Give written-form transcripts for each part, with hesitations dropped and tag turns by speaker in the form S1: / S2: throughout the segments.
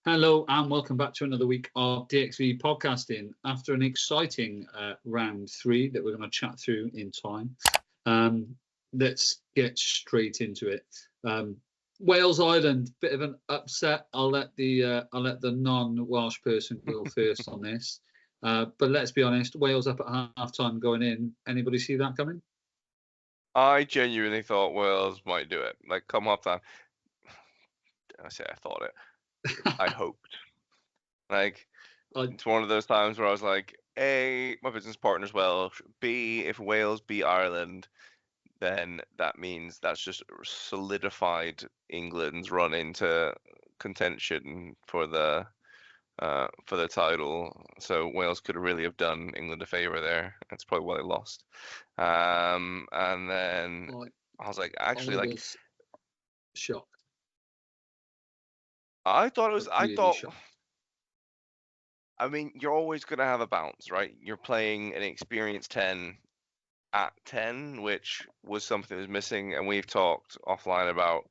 S1: Hello and welcome back to another week of DXV podcasting. After an exciting round 3 that we're going to chat through in time, let's get straight into it. Wales Ireland, bit of an upset. I'll let the non-Welsh person go first on this. But let's be honest, Wales up at half-time going in. Anybody see that coming?
S2: I genuinely thought Wales might do it. Like, come half-time. I say I thought it. I hoped. Like, it's one of those times where I was like, A, my business partner's Welsh. B, if Wales beat Ireland, then that means that's just solidified England's run into contention for the title. So Wales could really have done England a favour there. That's probably why they lost. And then I was like, actually, like,
S1: shocked.
S2: I thought it was.
S1: Really
S2: I thought.
S1: shocked.
S2: I mean, you're always going to have a bounce, right? You're playing an experienced 10 at 10, which was something that was missing, and we've talked offline about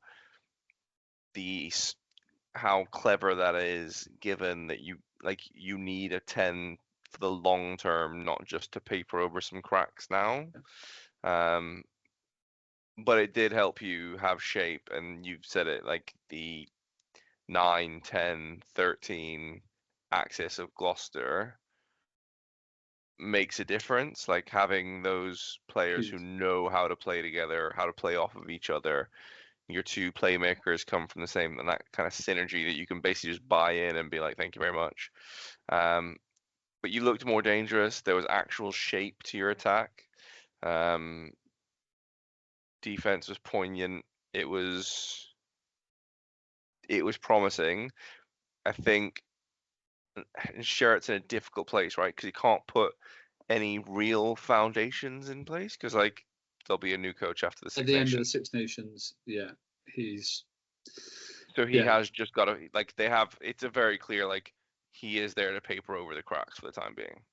S2: how clever that is, given that you need a 10 for the long term, not just to paper over some cracks now. But it did help you have shape, and you've said it, like the 9, 10, 13 axis of Gloucester makes a difference. Like, having those players who know how to play together, how to play off of each other. Your two playmakers come from the same, and that kind of synergy that you can basically just buy in and be like, thank you very much. But you looked more dangerous. There was actual shape to your attack. Defense was poignant. It was promising. I think Sherritt's in a difficult place, right? Because he can't put any real foundations in place, because like there'll be a new coach after the Six Nations.
S1: At the end of the Six Nations, yeah, he's.
S2: So he has just got to, like, they have. It's a very clear, like, he is there to paper over the cracks for the time being,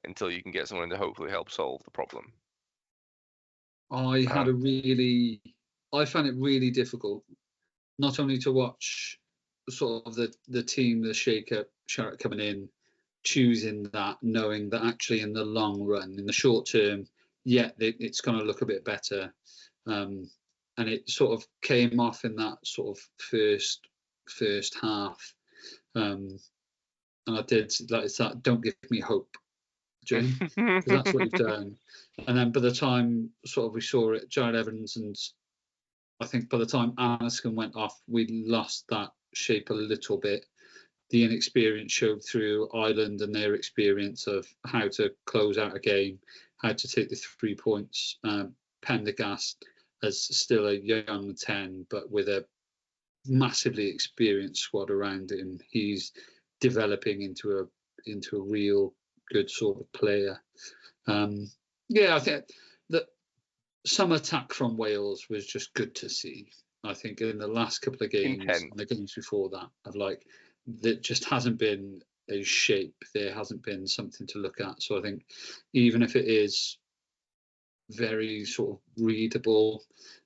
S2: until you can get someone to hopefully help solve the problem.
S1: I found it really difficult, not only to watch sort of the team, the shake-up, Sherritt coming in, choosing that, knowing that actually in the long run, in the short term, it's going to look a bit better. And it sort of came off in that sort of first half. And I did, like, it's that, don't give me hope, Jane, because that's what you've done. And then by the time sort of we saw it, Jared Evans, and I think by the time Aniscombe went off, we lost that shape a little bit. The inexperience showed through Ireland and their experience of how to close out a game, how to take the 3 points. Pendergast as still a young 10, but with a massively experienced squad around him. He's developing into a real good sort of player. I think that some attack from Wales was just good to see. I think in the last couple of games and the games before that, of like, there just hasn't been a shape. There hasn't been something to look at. So I think even if it is very sort of readable,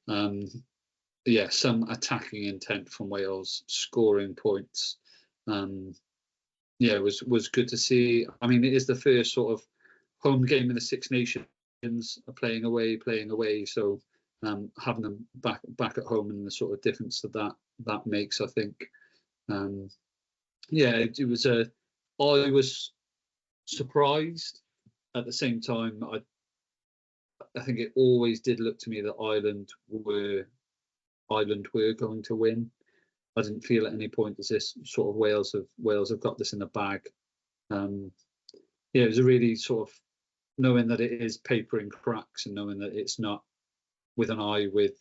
S1: some attacking intent from Wales, scoring points, was good to see. I mean, it is the first sort of home game in the Six Nations, playing away. So having them back at home and the sort of difference that makes, I think. It was I was surprised. At the same time, I think it always did look to me that Ireland were going to win. I didn't feel at any point as this sort of Wales have got this in the bag. It was a really sort of knowing that it is papering cracks and knowing that it's not with an eye with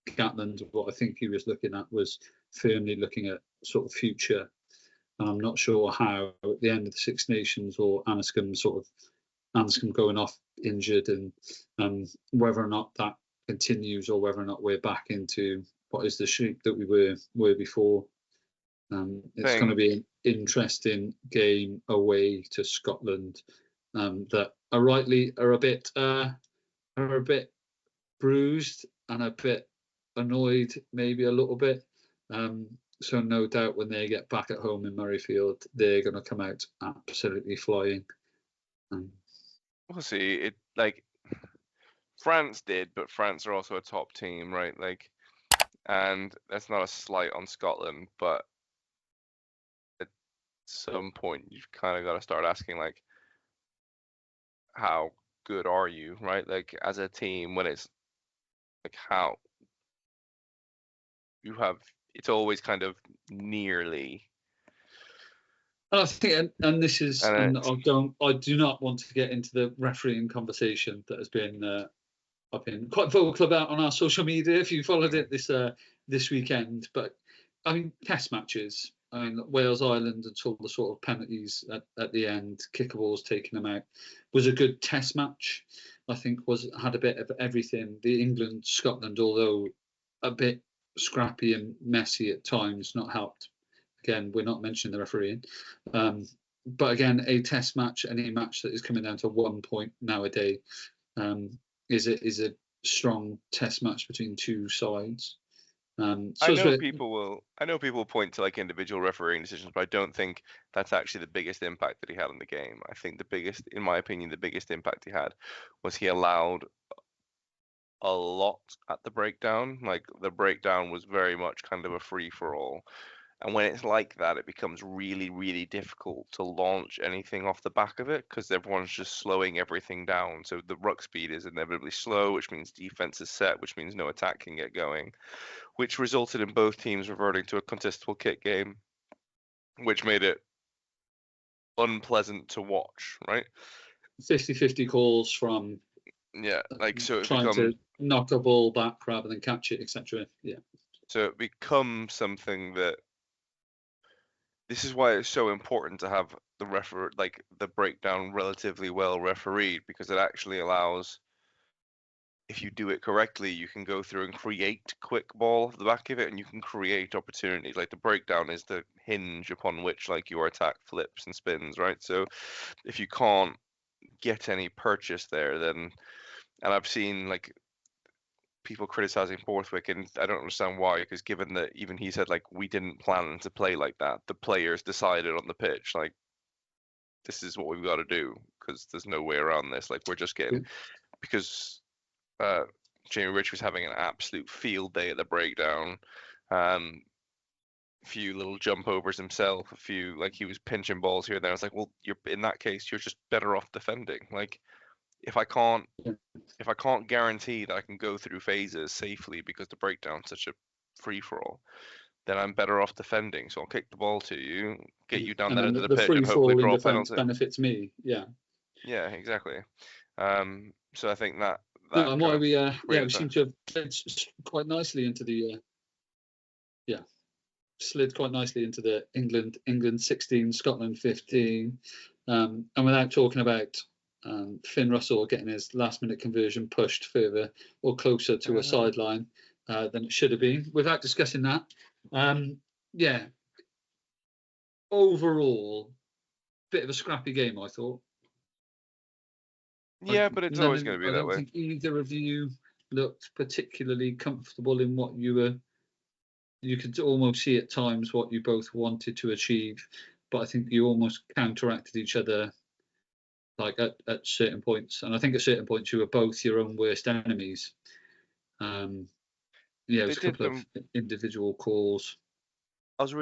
S1: Gatland. What I think he was looking at was firmly looking at sort of future. And I'm not sure how at the end of the Six Nations or Aniscombe going off injured, and whether or not that continues or whether or not we're back into what is the shape that we were before. It's going to be an interesting game away to Scotland, that are a bit bruised and a bit annoyed, maybe a little bit. So no doubt when they get back at home in Murrayfield, they're going to come out absolutely flying.
S2: We'll see. It like France did, but France are also a top team, right? Like, and that's not a slight on Scotland, but at some point you've kind of got to start asking like, how good are you, right? Like as a team, when it's like how you have, it's always kind of nearly.
S1: And I think, and this is, and
S2: And
S1: I do not want to get into the refereeing conversation that has been I've been quite vocal about on our social media if you followed it this weekend. But I mean, test matches. I mean, Wales Ireland until the sort of penalties at the end, kicker balls taking them out, was a good test match. I think had a bit of everything. The England Scotland, although a bit scrappy and messy at times, not helped. Again, we're not mentioning the refereeing. But again, a test match, any match that is coming down to 1 point nowadays, is a strong test match between two sides. So
S2: I know people will point to like individual refereeing decisions, but I don't think that's actually the biggest impact that he had on the game. I think the biggest, in my opinion, the biggest impact he had was he allowed a lot at the breakdown. Like the breakdown was very much kind of a free for all. And when it's like that, it becomes really, really difficult to launch anything off the back of it because everyone's just slowing everything down. So the ruck speed is inevitably slow, which means defense is set, which means no attack can get going, which resulted in both teams reverting to a contestable kick game, which made it unpleasant to watch, right?
S1: 50-50 calls from
S2: like so it
S1: trying to knock a ball back rather than catch it, etc. Yeah.
S2: So it becomes something that this is why it's so important to have the breakdown relatively well refereed, because it actually allows, if you do it correctly, you can go through and create quick ball off the back of it, and you can create opportunities. Like the breakdown is the hinge upon which like your attack flips and spins, right? So if you can't get any purchase there, then, and I've seen like people criticizing Borthwick, and I don't understand why, because given that even he said like we didn't plan to play like that, the players decided on the pitch like this is what we've got to do because there's no way around this. Like we're just getting because Jamie Rich was having an absolute field day at the breakdown. A few little jump overs himself, a few like he was pinching balls here and there. I was like, well, you're in that case, you're just better off defending. Like if I can't guarantee that I can go through phases safely because the breakdown's such a free for all, then I'm better off defending. So I'll kick the ball to you, get you down that end of the pitch,
S1: free
S2: and hopefully
S1: fall in
S2: draw a
S1: defence
S2: penalty.
S1: benefits me. Yeah.
S2: Yeah, exactly. So I think that
S1: No, and why we seem to have quite nicely into the slid quite nicely into the England 16, Scotland 15, and without talking about Finn Russell getting his last minute conversion pushed further or closer to a sideline than it should have been. Without discussing that, overall, bit of a scrappy game, I thought.
S2: Yeah, but it's always going to be that way.
S1: I don't think either of you looked particularly comfortable in what you were. You could almost see at times what you both wanted to achieve, but I think you almost counteracted each other, like at certain points. And I think at certain points you were both your own worst enemies. It was a couple of individual calls.
S2: I was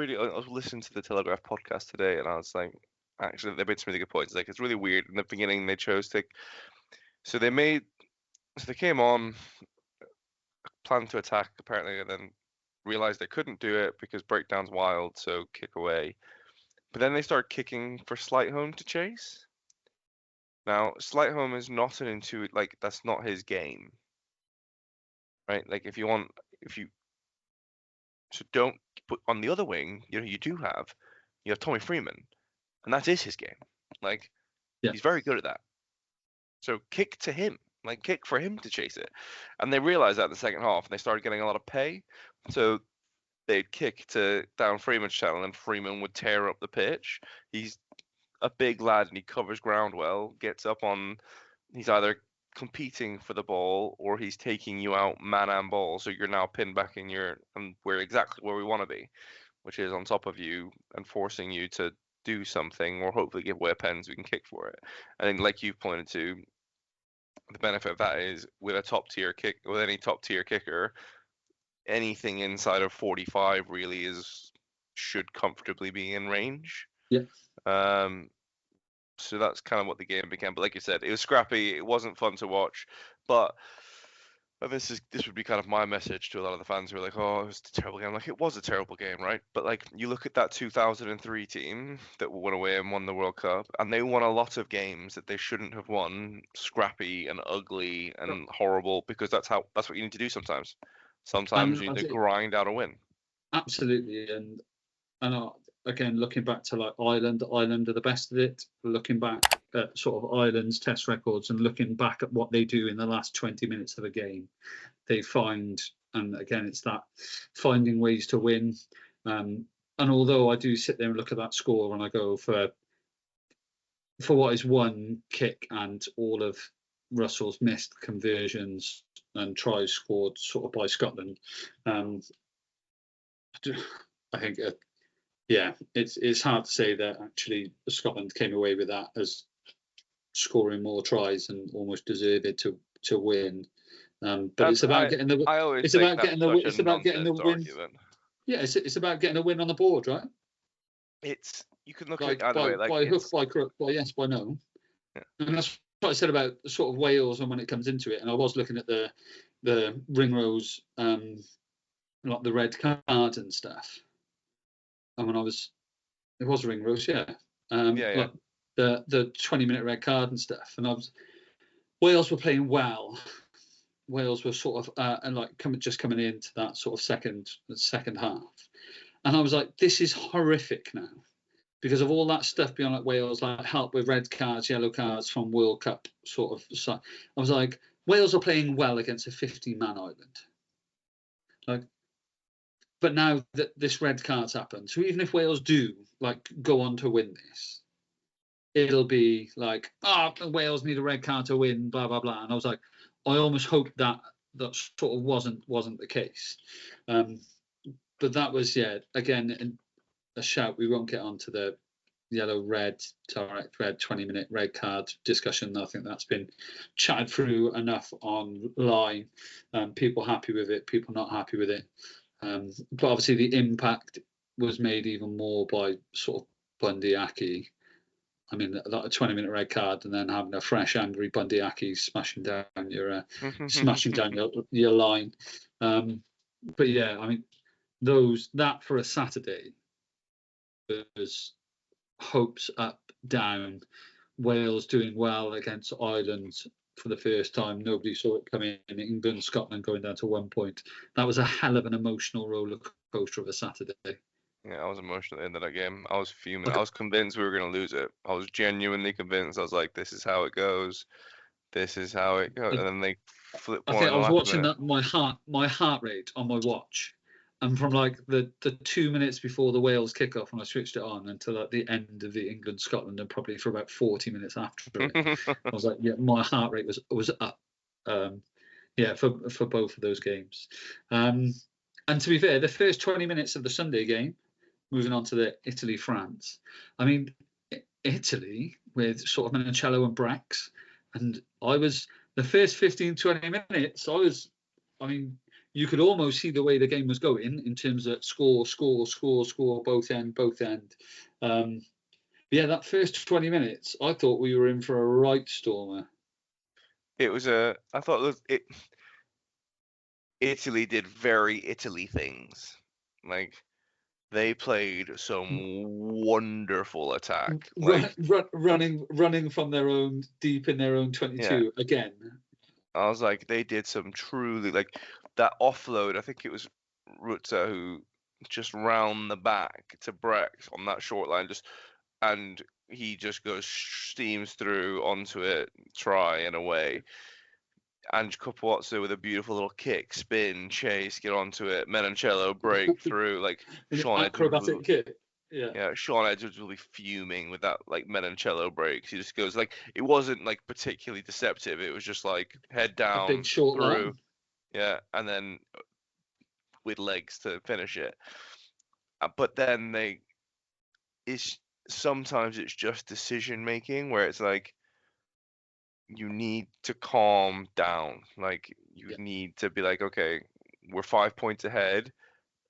S2: listening to the Telegraph podcast today, and I was like, actually, they made some really good points. Like, it's really weird. In the beginning, they chose to, so they came on, planned to attack apparently, and then realized they couldn't do it because breakdown's wild, so kick away. But then they started kicking for Slightholme to chase. Now, Slightholme is not an intuitive, like, that's not his game. Right? Like, so don't put on the other wing, you have Tommy Freeman, and that is his game. Like, he's very good at that. So kick to him, like kick for him to chase it. And they realized that in the second half, and they started getting a lot of pay. So they'd kick to down Freeman's channel, and Freeman would tear up the pitch. He's a big lad, and he covers ground well. Gets up on, he's either competing for the ball or he's taking you out man and ball. So you're now pinned back and we're exactly where we want to be. which is on top of you and forcing you to do something or hopefully give away a pen so we can kick for it. I think, like you've pointed to, the benefit of that is with any top tier kicker, anything inside of 45 really should comfortably be in range.
S1: Yeah.
S2: So that's kind of what the game became. But like you said, it was scrappy. It wasn't fun to watch. But this would be kind of my message to a lot of the fans who are like, "Oh, it was a terrible game." Like, it was a terrible game, right? But like, you look at that 2003 team that went away and won the World Cup, and they won a lot of games that they shouldn't have won, scrappy and ugly and horrible, because that's what you need to do sometimes. Sometimes you need to grind out a win.
S1: Absolutely, and again, looking back to like Ireland are the best of it. Looking back at sort of Ireland's test records and looking back at what they do in the last 20 minutes of a game, they find, and again, it's that finding ways to win. And although I do sit there and look at that score and I go for what is one kick and all of Russell's missed conversions and tries scored sort of by Scotland, I think. Yeah, it's hard to say that actually Scotland came away with that as scoring more tries and almost deserved it to win. But it's about getting the. It's about getting the. It's about getting the win. Yeah, it's about getting a win on the board, right?
S2: You can look at either way, like
S1: by hook, by crook, by yes, by no. Yeah. And that's what I said about sort of Wales and when it comes into it. And I was looking at the ringrose, like the red card and stuff. And when it was ringrose, yeah. Like the 20-minute red card and stuff. And Wales were playing well. Wales were sort of and like just coming into that sort of second half. And I was like, this is horrific now. Because of all that stuff beyond like Wales, like help with red cards, yellow cards from World Cup sort of. So I was like, Wales are playing well against a 15-man Ireland. Like, but now that this red card's happened, so even if Wales do like go on to win this, it'll be like, Wales need a red card to win, blah blah blah. And I was like, I almost hope that sort of wasn't the case. But that was again a shout. We won't get onto the yellow red direct red 20-minute red card discussion. I think that's been chatted through enough online. People happy with it, people not happy with it. But obviously the impact was made even more by sort of Bundy Aki. I mean, a 20-minute red card and then having a fresh, angry Bundy Aki smashing down your your line. But yeah, I mean, that for a Saturday was hopes up, down. Wales doing well against Ireland for the first time. Nobody saw it coming in. England, Scotland going down to 1 point. That was a hell of an emotional roller coaster of a Saturday.
S2: Yeah, I was emotional at the end of that game. I was fuming. I was convinced we were going to lose it. I was genuinely convinced. I was like, this is how it goes. This is how it goes. And then they flipped one. I think
S1: I was watching that, my heart rate on my watch. And from like the 2 minutes before the Wales kickoff when I switched it on until at the end of the England-Scotland and probably for about 40 minutes after it, I was like, yeah, my heart rate was up. For both of those games. And to be fair, the first 20 minutes of the Sunday game, moving on to the Italy-France, I mean, Italy with sort of Menoncello and Brex, and the first 15, 20 minutes, you could almost see the way the game was going in terms of score, both end. That first 20 minutes, I thought we were in for a right stormer.
S2: Italy did very Italy things. Like, they played some wonderful attack. Like,
S1: running from deep in their own 22 again.
S2: I was like, they did some truly, like, that offload. I think it was Ruta who just round the back to Brex on that short line, and he just steams through onto it, try and away. And Kopowatsu with a beautiful little kick, spin, chase, get onto it. Menoncello break through, like Sean
S1: acrobatic kick.
S2: Yeah, Sean Edwards will be fuming with that, like, Menoncello breaks. He just goes, like, it wasn't like particularly deceptive. It was just like head down,
S1: a big short
S2: through, line. Yeah, and then with legs to finish it. but then sometimes it's just decision making where it's like you need to calm down. Like you
S1: Yeah.
S2: need to be like, okay, we're 5 points ahead.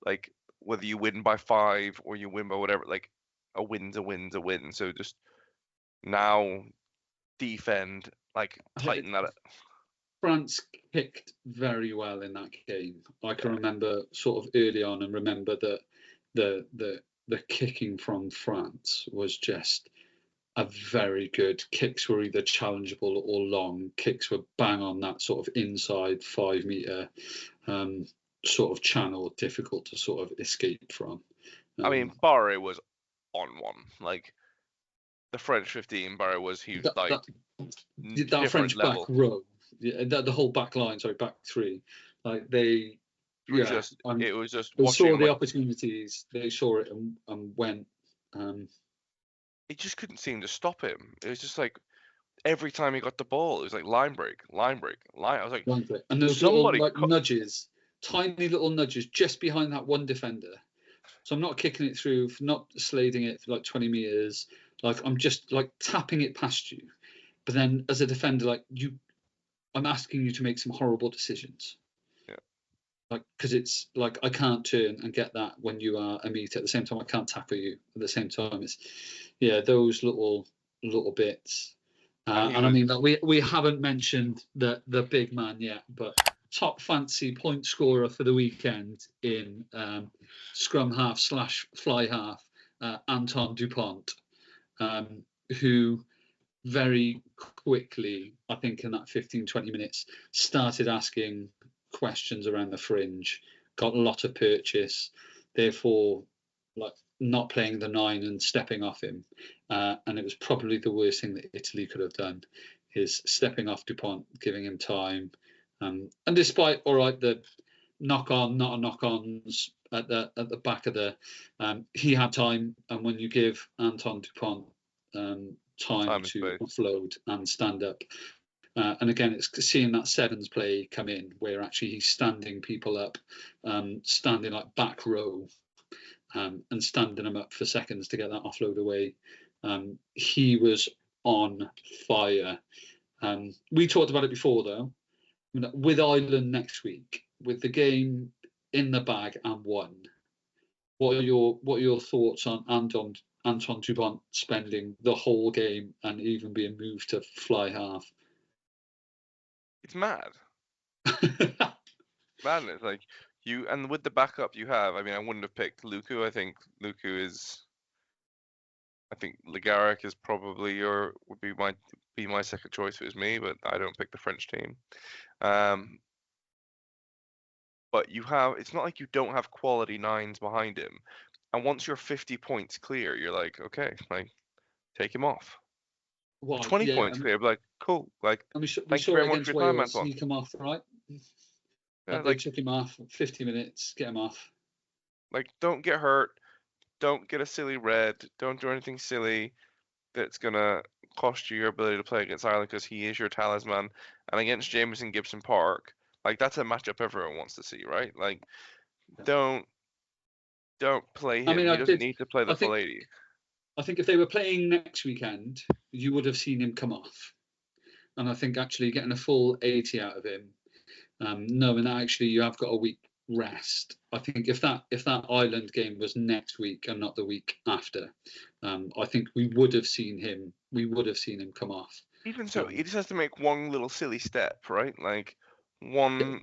S2: Like whether you win by 5 or you win by whatever, like a win's a win's a win. So just now defend, like tighten that up.
S1: France kicked very well in that game. I can remember sort of early on, and remember that the kicking from France was just a very good. Kicks were either challengeable or long. Kicks were bang on that sort of inside 5 meter sort of channel, difficult to sort of escape from.
S2: I mean, Barre was on one. Like the French 15, Barre was huge. Like
S1: that
S2: different
S1: French
S2: level.
S1: back row, the whole back line, sorry, back three, like they,
S2: It was just
S1: they
S2: watching
S1: saw the
S2: like,
S1: opportunities, they saw it and went.
S2: it just couldn't seem to stop him. It was just like every time he got the ball, it was like line break, line break, line. I was like,
S1: And those little like nudges, tiny little nudges just behind that one defender. So I'm not kicking it through, not slading it for like 20 meters. Like I'm just like tapping it past you. But then as a defender, like I'm asking you to make some horrible decisions.
S2: yeah.
S1: Like, because it's like I can't turn and get that when you are a meter. At the same time, I can't tackle you. At the same time, it's those little bits. And I mean that we haven't mentioned the big man yet, but top fancy point scorer for the weekend in scrum half / fly half, Anton Dupont, who very quickly, I think in that 15-20 minutes, started asking questions around the fringe, got a lot of purchase, therefore like not playing the 9 and stepping off him. And it was probably the worst thing that Italy could have done, is stepping off Dupont, giving him time. And despite, all right, the not knock-ons at the back of the, he had time. And when you give Anton Dupont time to offload and stand up, and again, it's seeing that sevens play come in, where actually he's standing people up, standing like back row, and standing them up for seconds to get that offload away. He was on fire. We talked about it before, though. With Ireland next week, with the game in the bag and won, what are your thoughts on Anton Dupont spending the whole game and even being moved to fly half?
S2: It's mad. Madness. Like you, and with the backup you have, I mean, I wouldn't have picked Luku. I think Legaric is probably would be my second choice if it was me, but I don't pick the French team. But it's not like you don't have quality 9s behind him. And once you're 50 points clear, you're like, okay, like take him off. Well, 20 points clear, but like cool. Like thank you very much for your time, Antoine.
S1: He come off, right?
S2: Yeah,
S1: they took him off 50 minutes, get him off.
S2: Like don't get hurt, don't get a silly red, don't do anything silly that's gonna cost you your ability to play against Ireland, because he is your talisman. And against Jameson Gibson Park, like that's a matchup everyone wants to see, right? Like don't play him. He doesn't need to play the full 80.
S1: I think if they were playing next weekend, you would have seen him come off. And I think actually getting a full 80 out of him, knowing that actually you have got a week rest. I think if that Ireland game was next week and not the week after, I think we would have seen him come off.
S2: Even so, he just has to make one little silly step, right? Like one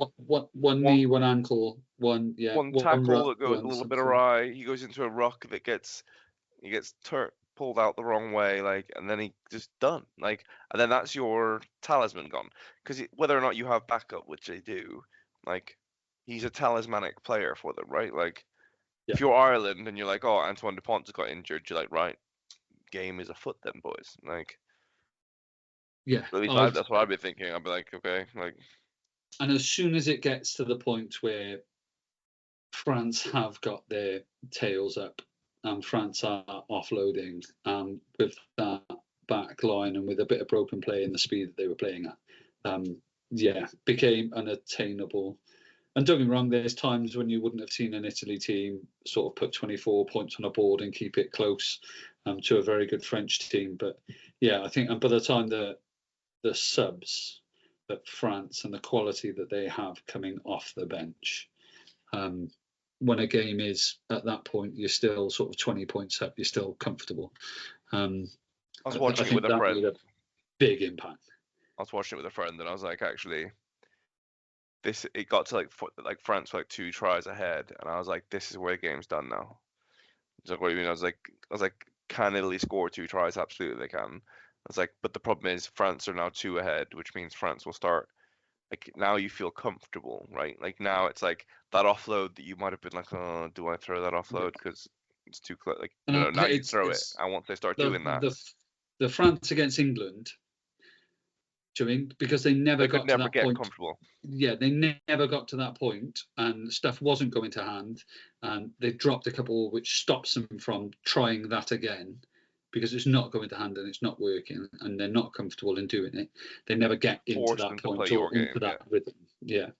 S1: knee, one ankle, one
S2: tackle that goes a little bit awry. He goes into a ruck that he gets pulled out the wrong way, like, and then he just done, like, and then that's your talisman gone. Because whether or not you have backup, which they do, like, he's a talismanic player for them, right? Like, if you're Ireland and you're like, oh, Antoine Dupont's got injured, you're like, right, game is afoot then, boys. Like,
S1: yeah,
S2: at least that's what I'd be thinking. I'd be like, okay, like.
S1: And as soon as it gets to the point where France have got their tails up and France are offloading, with that back line and with a bit of broken play and the speed that they were playing at, became unattainable. And don't get me wrong, there's times when you wouldn't have seen an Italy team sort of put 24 points on a board and keep it close to a very good French team. But yeah, I think by the time the subs that France and the quality that they have coming off the bench, when a game is at that point, you're still sort of 20 points up, you're still comfortable.
S2: I was watching it with a friend.
S1: A big impact.
S2: I was watching it with a friend, and I was like, actually, it got to like France were like 2 tries ahead, and I was like, this is where the game's done now. He's like, what do you mean? I was like, can Italy score 2 tries? Absolutely, they can. I was like, but the problem is France are now 2 ahead, which means France will start. Like now you feel comfortable, right? Like now it's like that offload that you might have been like, oh, do I throw that offload because it's too close? Like no, now you throw it. And once they start doing that,
S1: the France against England, do you mean? Because they never got to that point.
S2: Comfortable.
S1: Yeah, they never got to that point, and stuff wasn't going to hand, and they dropped a couple, which stops them from trying that again, because it's not going to hand and it's not working, and they're not comfortable in doing it. They never get into that point or into that rhythm. Yeah.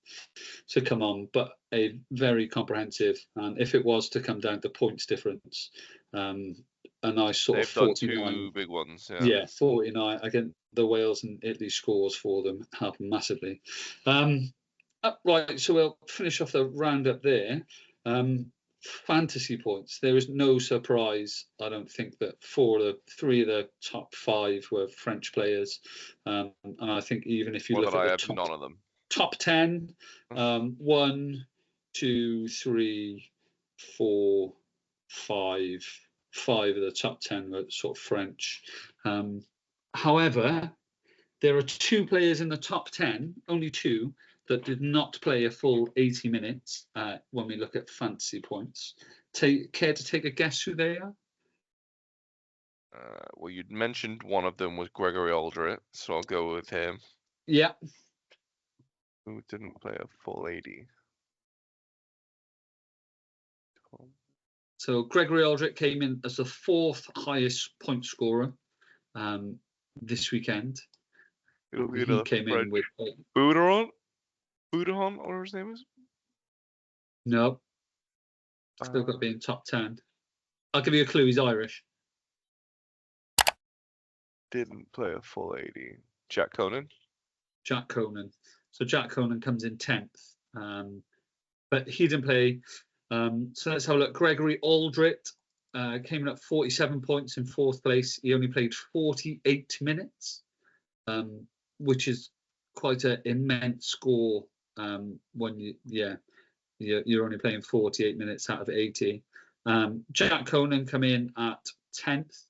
S1: So come on, but a very comprehensive, and if it was to come down to points difference, a nice sort of 49.
S2: Done 2 big ones.
S1: Yeah, 49 against the Wales and Italy scores for them help massively. Right, so we'll finish off the roundup there. Fantasy points. There is no surprise, I don't think, that 3 of the top 5 were French players, and I think even if you look at the
S2: none of them.
S1: Top 10, 1, 2, 3, 4, 5 of the top 10 were sort of French. However, there are 2 players in the top 10, only 2, that did not play a full 80 minutes when we look at fantasy points. Care to take a guess who they are?
S2: Well, you'd mentioned one of them was Gregory Aldrit, so I'll go with him.
S1: Yeah.
S2: Who didn't play a full 80?
S1: So Gregory Aldrit came in as the 4th highest point scorer this weekend. He came in with
S2: Boudehon, or his name is?
S1: No. Still got to be in top 10. I'll give you a clue, he's Irish.
S2: Didn't play a full 80. Jack Conan?
S1: Jack Conan. So Jack Conan comes in 10th. But he didn't play. So let's have a look. Gregory Aldrit came in at 47 points in 4th place. He only played 48 minutes, which is quite an immense score when you're only playing 48 minutes out of 80. Jack Conan come in at 10th.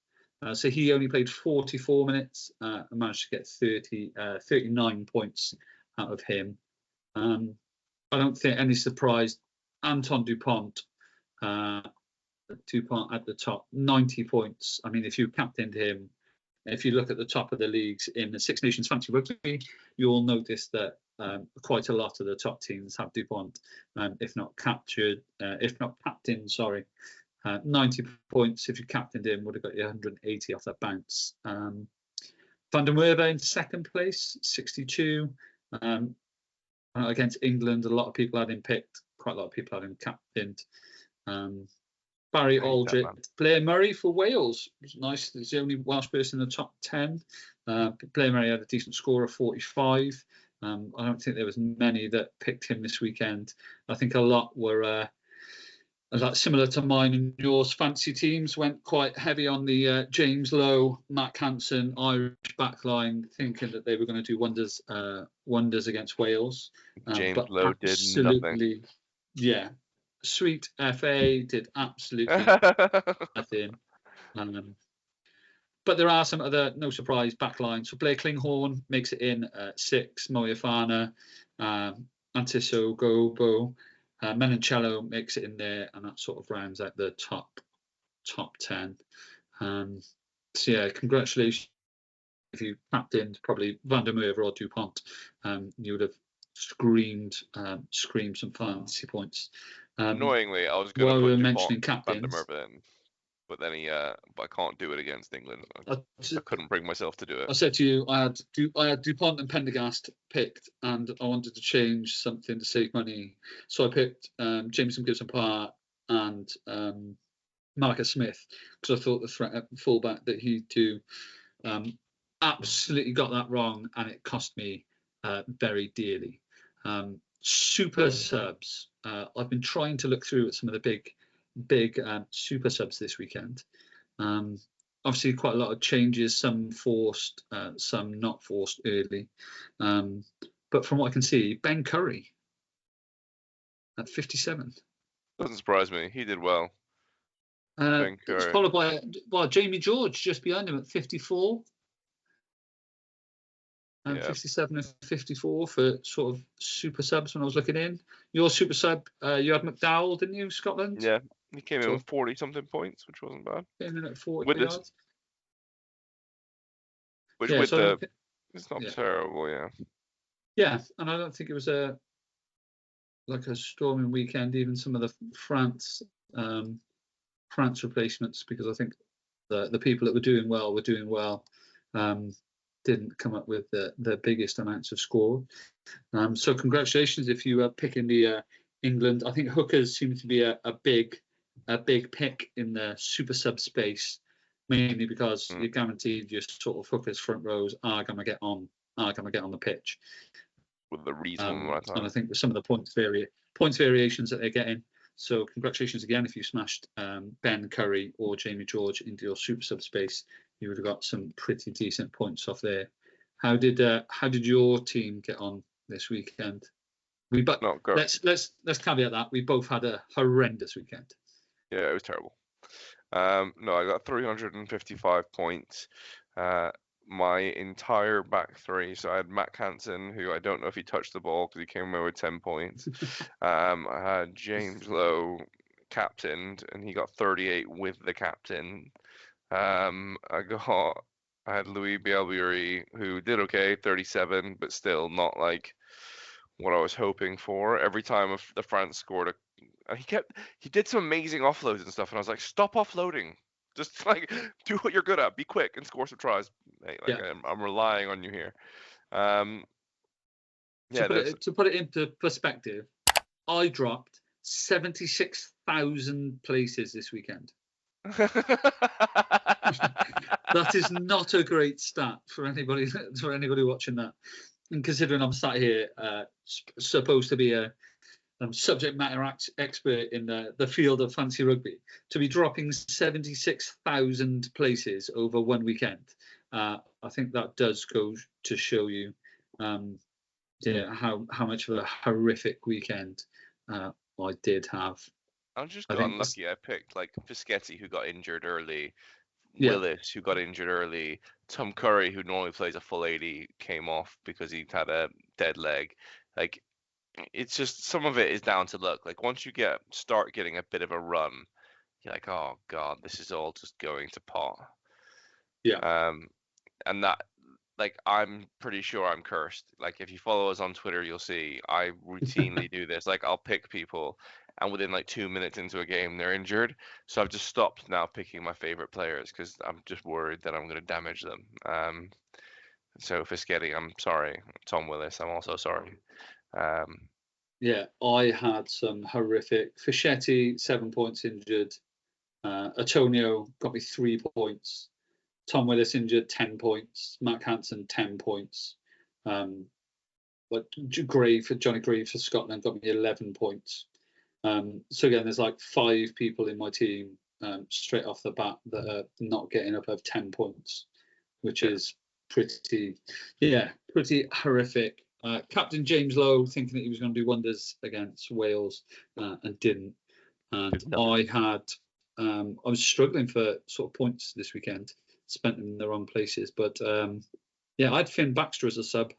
S1: So he only played 44 minutes and managed to get 39 points out of him. I don't think any surprise. Anton Dupont at the top, 90 points. I mean, if you captained him, if you look at the top of the leagues in the Six Nations Fantasy Rugby, you'll notice that quite a lot of the top teams have Dupont, if not captained, 90 points. If you captained him, would have got you 180 off that bounce. Van der Merwe in 2nd place, 62. Against England, a lot of people had him picked. Quite a lot of people had him captained. Barry Aldrit, Blair Murray for Wales. It was nice. He's the only Welsh person in the top 10. Blair Murray had a decent score of 45. I don't think there was many that picked him this weekend. I think a lot were similar to mine and yours. Fancy teams went quite heavy on the James Lowe, Matt Hansen, Irish backline, thinking that they were going to do wonders against Wales.
S2: James Lowe did nothing.
S1: Yeah. Sweet FA did absolutely nothing. But there are some other, no surprise, backlines. So Blair Klinghorn makes it in at 6, Moyafana, Antiso Gobo, Menoncello makes it in there, and that sort of rounds out the top 10. So yeah, congratulations. If you captained probably Van der Merwe or Dupont, you would have screamed some fantasy points.
S2: Annoyingly, I was going to put
S1: mentioning
S2: Van der
S1: captains.
S2: Merwe in. but then but I can't do it against England.
S1: I,
S2: I couldn't bring myself to do it.
S1: I said to you, I had Dupont and Pendergast picked, and I wanted to change something to save money, so I picked Jameson Gibson-Parr and Marcus Smith, because I thought the threat at fullback that he'd do. Absolutely got that wrong, and it cost me very dearly. Super subs. I've been trying to look through at some of the big super subs this weekend. Obviously, quite a lot of changes, some forced, some not forced early. But from what I can see, Ben Curry at 57.
S2: Doesn't surprise me. He did well.
S1: Ben Curry. It's followed by Jamie George just behind him at 54. And 57 and 54 for sort of super subs when I was looking in. Your super sub, you had McDowell, didn't you, Scotland?
S2: Yeah, he came in with 40-something points, which wasn't bad.
S1: Came in at 40 yards.
S2: It's not terrible, yeah.
S1: Yeah, and I don't think it was a storming weekend. Even some of the France replacements, because I think the people that were doing well. Didn't come up with the biggest amounts of score. So congratulations if you are picking the England. I think hookers seem to be a big pick in the super sub space, mainly because you're guaranteed your sort of hookers front rows are going to get on the pitch
S2: with the reasonable amount of time.
S1: And I think with some of the points variations that they're getting. So congratulations again if you smashed Ben Curry or Jamie George into your super sub space. You would have got some pretty decent points off there. How did your team get on this weekend? Let's caveat that we both had a horrendous weekend.
S2: Yeah, it was terrible. No, I got 355 points. My entire back three. So I had Matt Hansen, who I don't know if he touched the ball because he came away with 10 points. I had James Lowe captained, and he got 38 with the captain. I had Louis Bielbury, who did okay, 37, but still not like what I was hoping for. Every time the France scored, he did some amazing offloads and stuff, and I was like, stop offloading, just like do what you're good at, be quick and score some tries. I'm relying on you here.
S1: To put it into perspective, I dropped 76,000 places this weekend. That is not a great stat for anybody watching that. And considering I'm sat here, supposed to be a subject matter expert in the field of fancy rugby, to be dropping 76,000 places over one weekend, I think that does go to show you, how much of a horrific weekend I did have.
S2: I just got unlucky. I picked like Fischetti, who got injured early, Willis, who got injured early, Tom Curry, who normally plays a full 80, came off because he had a dead leg. Like, it's just, some of it is down to luck. Like, once you start getting a bit of a run, you're like, oh god, this is all just going to pot.
S1: Yeah.
S2: And that, like, I'm pretty sure I'm cursed. Like, if you follow us on Twitter, you'll see I routinely do this. Like, I'll pick people, and within like 2 minutes into a game, they're injured. So I've just stopped now picking my favorite players because I'm just worried that I'm going to damage them. So Fischetti, I'm sorry. Tom Willis, I'm also sorry.
S1: Yeah, I had some horrific. Fischetti, 7 points injured. Antonio got me 3 points. Tom Willis injured, 10 points. Matt Hansen, 10 points. But Johnny Grave for Scotland got me 11 points. So again, there's like 5 people in my team straight off the bat that are not getting above 10 points, which is pretty horrific. Captain James Lowe thinking that he was going to do wonders against Wales and didn't. And I was struggling for sort of points this weekend, spent them in the wrong places. But I had Finn Baxter as a sub.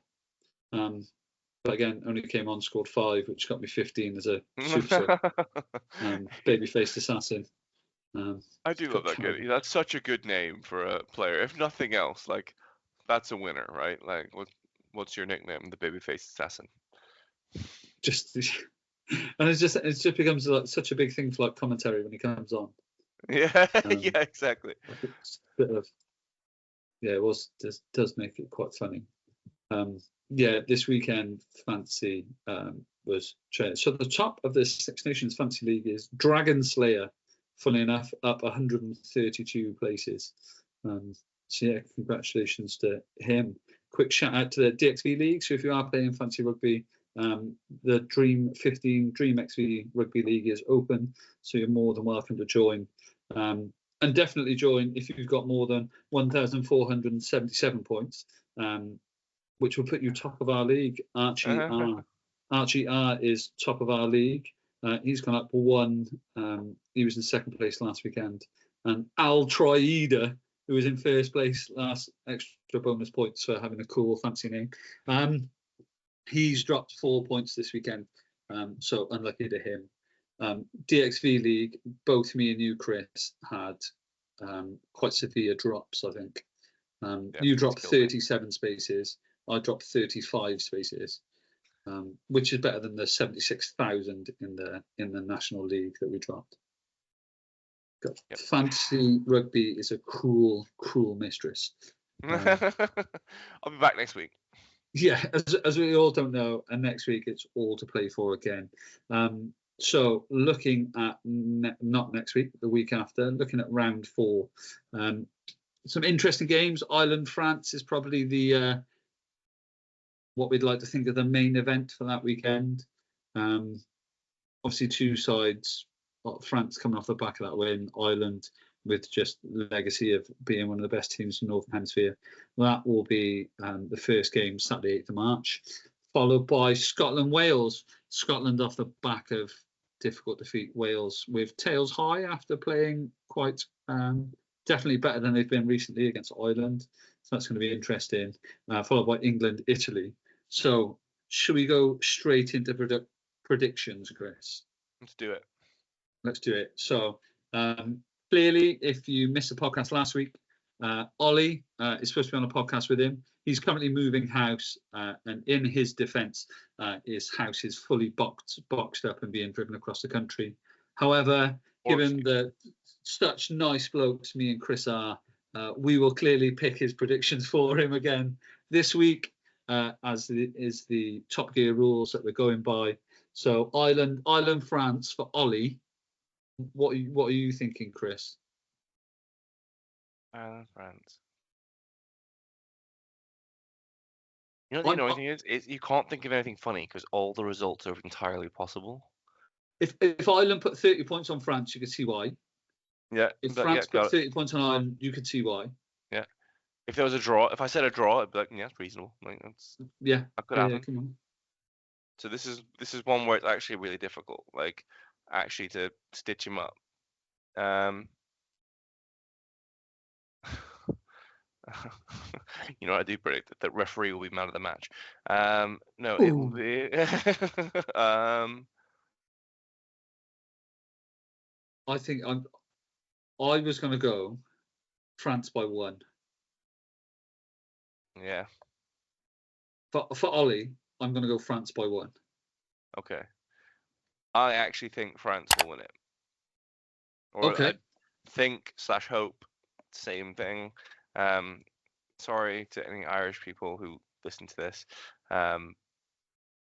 S1: But again, only came on, scored 5, which got me 15 as a super sub. Baby-faced assassin.
S2: I do love that guy. That's such a good name for a player. If nothing else, like, that's a winner, right? Like, what's your nickname? The baby-faced assassin.
S1: And it just becomes like such a big thing for like commentary when he comes on.
S2: Yeah,
S1: Um,
S2: yeah, exactly.
S1: it's a bit of, yeah, it does make it quite funny. Yeah, this weekend fancy was changed. So the top of the Six Nations Fantasy League is Dragon Slayer, funny enough, up 132 places. So yeah, congratulations to him. Quick shout out to the DXV League. So if you are playing fancy rugby, the Dream XV Rugby League is open, so you're more than welcome to join. And definitely join if you've got more than 1,477 points. Which will put you top of our league. Archie R is top of our league. He's gone up one. He was in second place last weekend. And Al Troida, who was in first place last, extra bonus points for having a cool, fancy name. He's dropped 4 points this weekend. So unlucky to him. DXV League, both me and you, Chris, had quite severe drops, I think. You dropped 37 spaces. I dropped 35 spaces, which is better than the 76,000 in the National League that we dropped. Yep. Fantasy rugby is a cruel, cruel mistress.
S2: I'll be back next week.
S1: Yeah, as we all don't know, and next week it's all to play for again. So looking at not next week, the week after, looking at round 4, some interesting games. Ireland France is probably the what we'd like to think of the main event for that weekend. Obviously, two sides. France coming off the back of that win. Ireland with just legacy of being one of the best teams in the Northern Hemisphere. That will be the first game Saturday, 8th of March, followed by Scotland-Wales. Scotland off the back of difficult defeat Wales with tails high after playing quite definitely better than they've been recently against Ireland. So that's going to be interesting. Followed by England-Italy. So should we go straight into predictions, Chris?
S2: Let's do it.
S1: Let's do it. So clearly, if you missed the podcast last week, Ollie is supposed to be on a podcast with him. He's currently moving house, and in his defence, his house is fully boxed up and being driven across the country. However, given that such nice blokes me and Chris are, we will clearly pick his predictions for him again this week, as is the Top Gear rules that we're going by. So Ireland, France for Ollie. What are you thinking, Chris?
S2: Ireland, France. You know, the annoying thing is you can't think of anything funny because all the results are entirely possible.
S1: If Ireland put 30 points on France, you could see why.
S2: Yeah.
S1: If France put 30 points on Ireland, you could see why.
S2: Yeah. If there was a draw, if I said a draw, I'd be like, yeah, it's reasonable. Like that could happen.
S1: Come on.
S2: So this is one where it's actually really difficult, like actually to stitch him up. You know, I do predict that the referee will be man of the match. No, it will be.
S1: I think I was going to go France by 1.
S2: Yeah.
S1: For Ollie, I'm going to go France by 1.
S2: Okay. I actually think France will win it. Or
S1: okay.
S2: I think/hope, same thing. Sorry to any Irish people who listen to this, but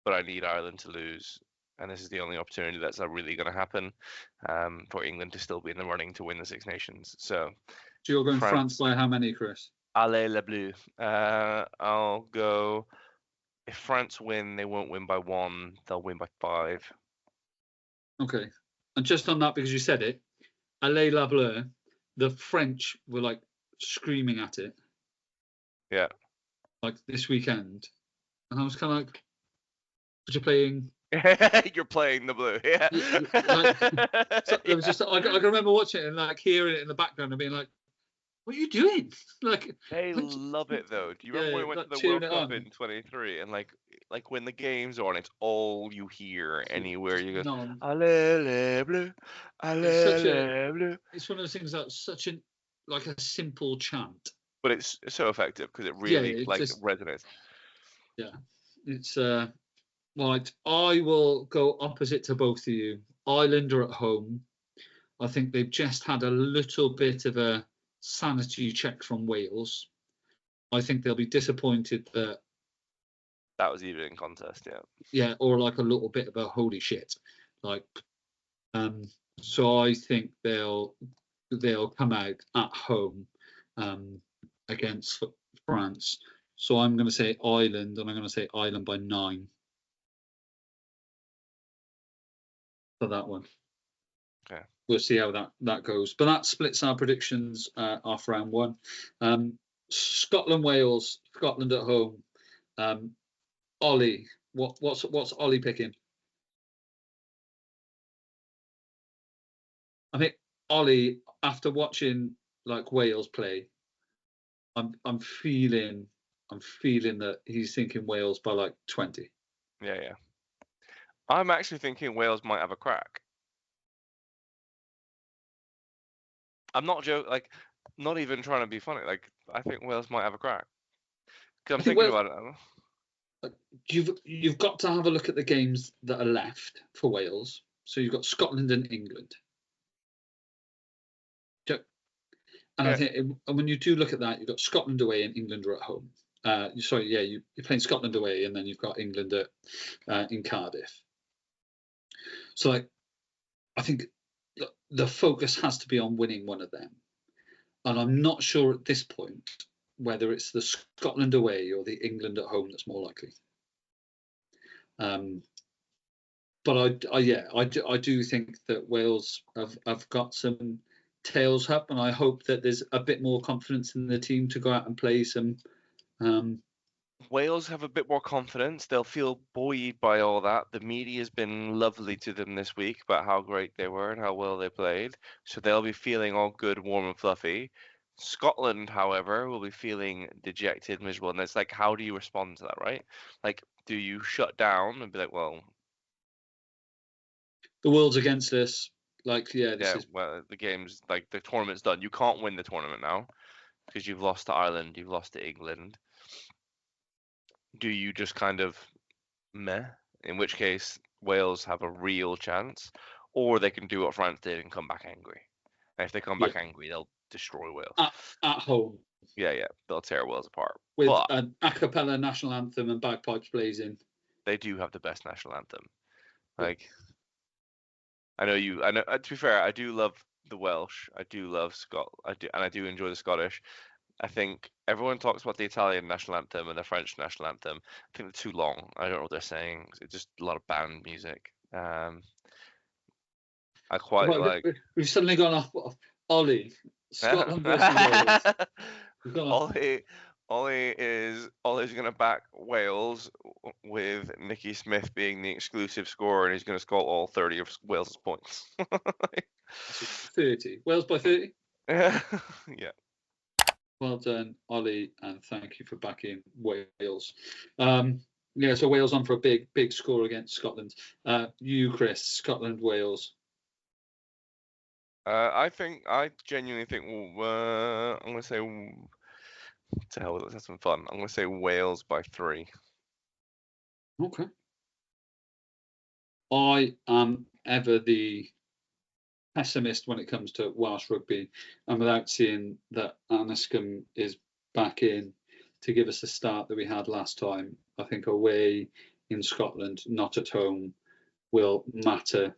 S2: I need Ireland to lose, and this is the only opportunity that's really going to happen for England to still be in the running to win the Six Nations. So
S1: you're going France by how many, Chris?
S2: Allez les Bleus. I'll go. If France win, they won't win by 1. They'll win by 5.
S1: Okay. And just on that, because you said it, Allez les Bleus, the French were like screaming at it.
S2: Yeah.
S1: Like this weekend. And I was kind of like, but you're playing...
S2: You're playing the blue, yeah.
S1: So it was just, I can remember watching it and like hearing it in the background and being like, what are you doing? Like
S2: they love it though. Do you remember when we went to the World Cup in 23 and like when the games are on, it's all you hear anywhere you go. Allez les Bleus, allez les Bleus.
S1: It's one of those things that's such a simple chant,
S2: but it's so effective because it really resonates.
S1: Yeah, it's right. I will go opposite to both of you. Ireland are at home. I think they've just had a little bit of a sanity check from Wales. I think they'll be disappointed that
S2: That was even in contest, yeah.
S1: yeah, or like a little bit of a holy shit, like. So I think they'll come out at home against France. So I'm going to say Ireland, and I'm going to say Ireland by 9 for that one.
S2: Okay.
S1: We'll see how that goes. But that splits our predictions off round 1. Scotland, Wales, Scotland at home. Ollie, what's Ollie picking? I think Ollie, after watching like Wales play, I'm feeling that he's thinking Wales by like 20.
S2: Yeah. I'm actually thinking Wales might have a crack. I'm not joking. Like, not even trying to be funny. Like, I think Wales might have a crack. Because I'm thinking about it.
S1: You've got to have a look at the games that are left for Wales. So you've got Scotland and England. And
S2: Yeah.
S1: I think when you do look at that, you've got Scotland away and England are at home. You're playing Scotland away, and then you've got England in Cardiff. So I think the focus has to be on winning one of them. And I'm not sure at this point whether it's the Scotland away or the England at home that's more likely. But I do think that Wales have got some tails up, and I hope that there's a bit more confidence in the team to go out and play some.
S2: Wales have a bit more confidence. They'll feel buoyed by all that. The media has been lovely to them this week about how great they were and how well they played. So they'll be feeling all good, warm and fluffy. Scotland, however, will be feeling dejected, miserable. And it's like, how do you respond to that, right? Like, do you shut down and be like, well,
S1: the world's against us. Like,
S2: well, the game's like the tournament's done. You can't win the tournament now because you've lost to Ireland, you've lost to England. Do you just kind of meh? In which case, Wales have a real chance, or they can do what France did and come back angry. And if they come back angry, they'll destroy Wales.
S1: At home.
S2: Yeah, they'll tear Wales apart.
S1: With an a cappella national anthem and bagpipes blazing.
S2: They do have the best national anthem. Like, I know. To be fair, I do love the Welsh. I do love I do enjoy the Scottish. I think everyone talks about the Italian national anthem and the French national anthem. I think they're too long. I don't know what they're saying. It's just a lot of band music. I quite like.
S1: We've suddenly gone off Ollie. Scotland versus Wales.
S2: Ollie's going to back Wales with Nicky Smith being the exclusive scorer, and he's going to score all 30 of Wales' points.
S1: 30. Wales by 30?
S2: Yeah.
S1: Well done, Ollie, and thank you for backing Wales. So Wales on for a big score against Scotland. You, Chris, Scotland, Wales.
S2: I genuinely think I'm going to say, to hell with it, let's have some fun. I'm going to say Wales by 3.
S1: Okay. I am ever the pessimist when it comes to Welsh rugby, and without seeing that Aniscombe is back in to give us the start that we had last time, I think away in Scotland, not at home, will matter.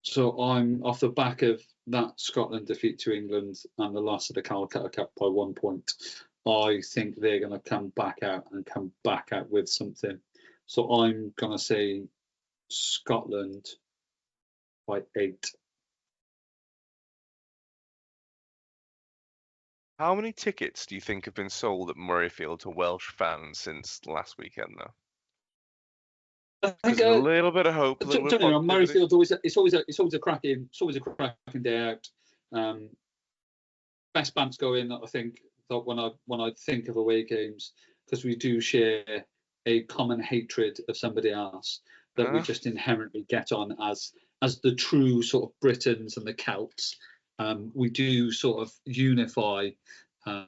S1: So I'm off the back of that Scotland defeat to England and the loss of the Calcutta Cup by 1 point. I think they're going to come back out with something. So I'm going to say Scotland by 8.
S2: How many tickets do you think have been sold at Murrayfield to Welsh fans since last weekend, though?
S1: I think
S2: a little bit of hope.
S1: Murrayfield it's always a cracking day out. Best bands going. I think that when I think of away games, because we do share a common hatred of somebody else that we just inherently get on as the true sort of Britons and the Celts. We do sort of unify, and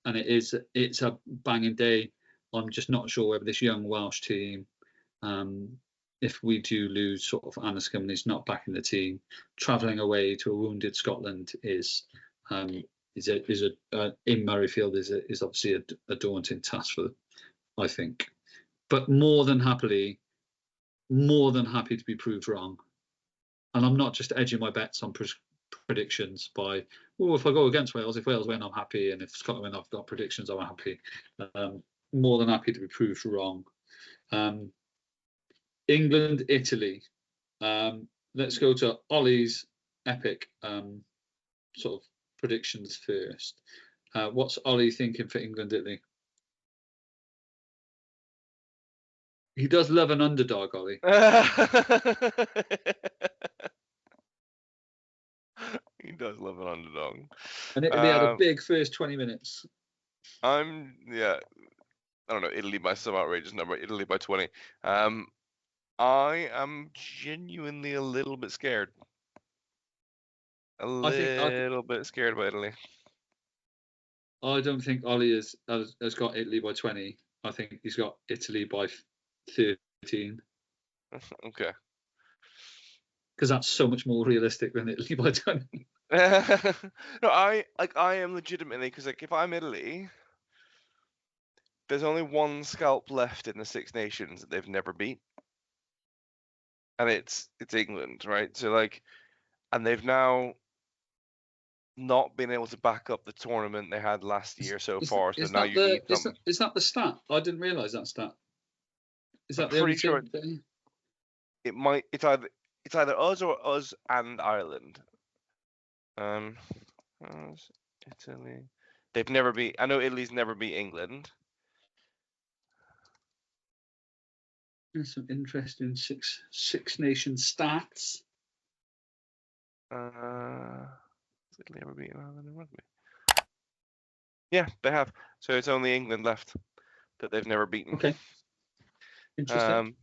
S1: it's a banging day. I'm just not sure whether this young Welsh team if we do lose sort of Anscombe and he's not back in the team, travelling away to a wounded Scotland is in Murrayfield is obviously a daunting task for them, I think. But more than happy to be proved wrong. And I'm not just edging my bets on predictions by, if I go against Wales, if Wales win, I'm happy, and if Scotland win, I've got predictions, I'm happy. More than happy to be proved wrong. England, Italy. Let's go to Ollie's epic sort of predictions first. What's Ollie thinking for England, Italy? He does love an underdog, Ollie.
S2: He does love an underdog.
S1: And Italy had a big first 20 minutes.
S2: I don't know, Italy by some outrageous number, Italy by 20. I am genuinely a little bit scared. A little bit scared by Italy.
S1: I don't think Ollie has got Italy by 20. I think he's got Italy by 13.
S2: Okay.
S1: Because that's so much more realistic than Italy by 20.
S2: No, I am legitimately, because like if I'm Italy, there's only one scalp left in the Six Nations that they've never beat, and it's England, right? So like, and they've now not been able to back up the tournament they had last year so far. So now you need something.
S1: Is that the stat? I didn't realise that stat. Is that
S2: I'm
S1: the only
S2: pretty sure
S1: thing?
S2: it might. It's either us or us and Ireland. Italy. They've never beat. I know Italy's never beat England.
S1: There's some interesting Six Nations stats.
S2: Has Italy ever beaten Ireland in rugby? Yeah, they have. So it's only England left that they've never beaten.
S1: Okay. Interesting.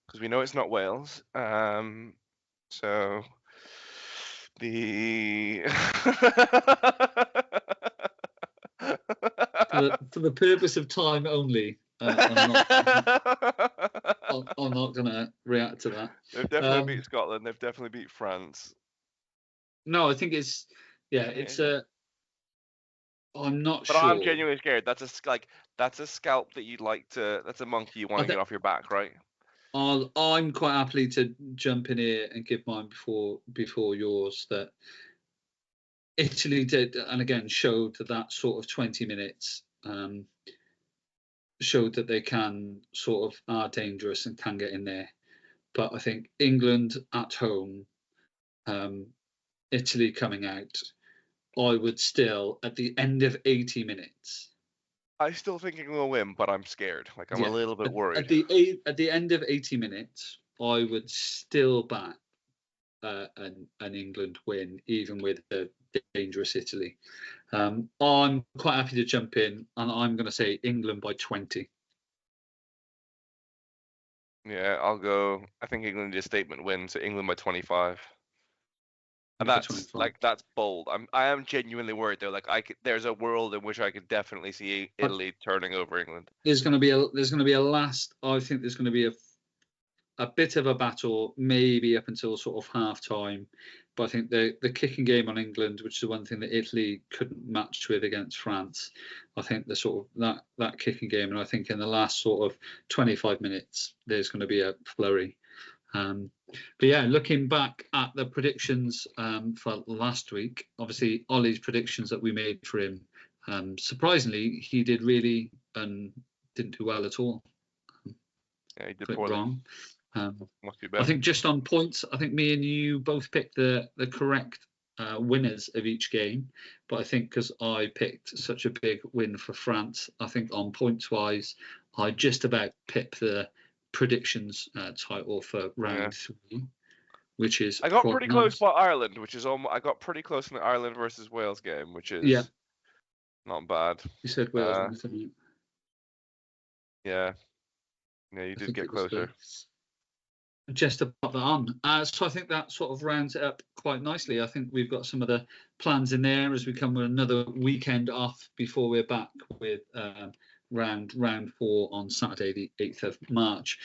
S2: Because we know it's not Wales. So the
S1: for the purpose of time only, I'm not going to react to that.
S2: They've definitely beat Scotland. They've definitely beat France.
S1: No, I think it's I'm not
S2: but
S1: sure.
S2: But I'm genuinely scared. That's a scalp that you'd like to. That's a monkey you want to get off your back, right?
S1: I'm quite happy to jump in here and give mine before yours. That Italy did, and again showed that sort of 20 minutes showed that they can sort of are dangerous and can get in there. But I think England at home, Italy coming out, I would still at the end of 80 minutes.
S2: I still think England will win, but I'm scared. Like I'm a little bit worried.
S1: At the end of 80 minutes, I would still back an England win, even with the dangerous Italy. I'm quite happy to jump in, and I'm going to say England by 20.
S2: Yeah, I'll go. I think England is a statement win, so England by 25. And that's bold. I am genuinely worried though. Like there's a world in which I could definitely see Italy turning over England.
S1: There's going to be a last. I think there's going to be a bit of a battle, maybe up until sort of half time. But I think the kicking game on England, which is the one thing that Italy couldn't match with against France, I think the sort of that kicking game, and I think in the last sort of 25 minutes, there's going to be a flurry. But yeah, looking back at the predictions for last week, obviously Ollie's predictions that we made for him, surprisingly, he did really and didn't do well at all.
S2: Yeah, he did poorly.
S1: Wrong.
S2: Must be better.
S1: I think just on points, I think me and you both picked the correct winners of each game. But I think because I picked such a big win for France, I think on points wise, I just about pipped the predictions title for round 3, which is
S2: I got pretty close by Ireland, which is I got pretty close in the Ireland versus Wales game, which is not bad.
S1: You said Wales, didn't you?
S2: Yeah, you did get closer.
S1: Just to pop that on. So I think that sort of rounds it up quite nicely. I think we've got some of the plans in there as we come with another weekend off before we're back with round 4 on Saturday, the 8th of March.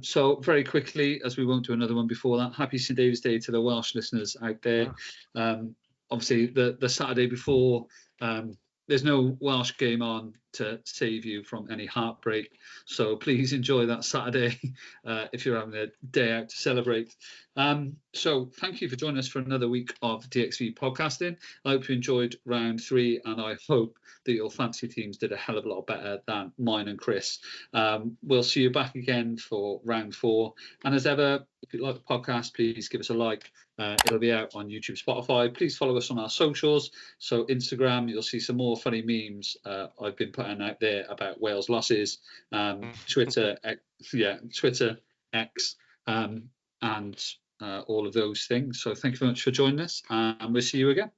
S1: So very quickly, as we won't do another one before that, happy St David's Day to the Welsh listeners out there. Obviously, the Saturday before, there's no Welsh game on to save you from any heartbreak. So please enjoy that Saturday if you're having a day out to celebrate. So thank you for joining us for another week of DXV podcasting. I hope you enjoyed round 3, and I hope that your fancy teams did a hell of a lot better than mine and Chris. We'll see you back again for round 4. And as ever, if you like the podcast, please give us a like. It'll be out on YouTube, Spotify. Please follow us on our socials. So Instagram, you'll see some more funny memes I've been putting out there about Wales losses. Twitter, Twitter, X, and all of those things. So thank you very much for joining us, and we'll see you again.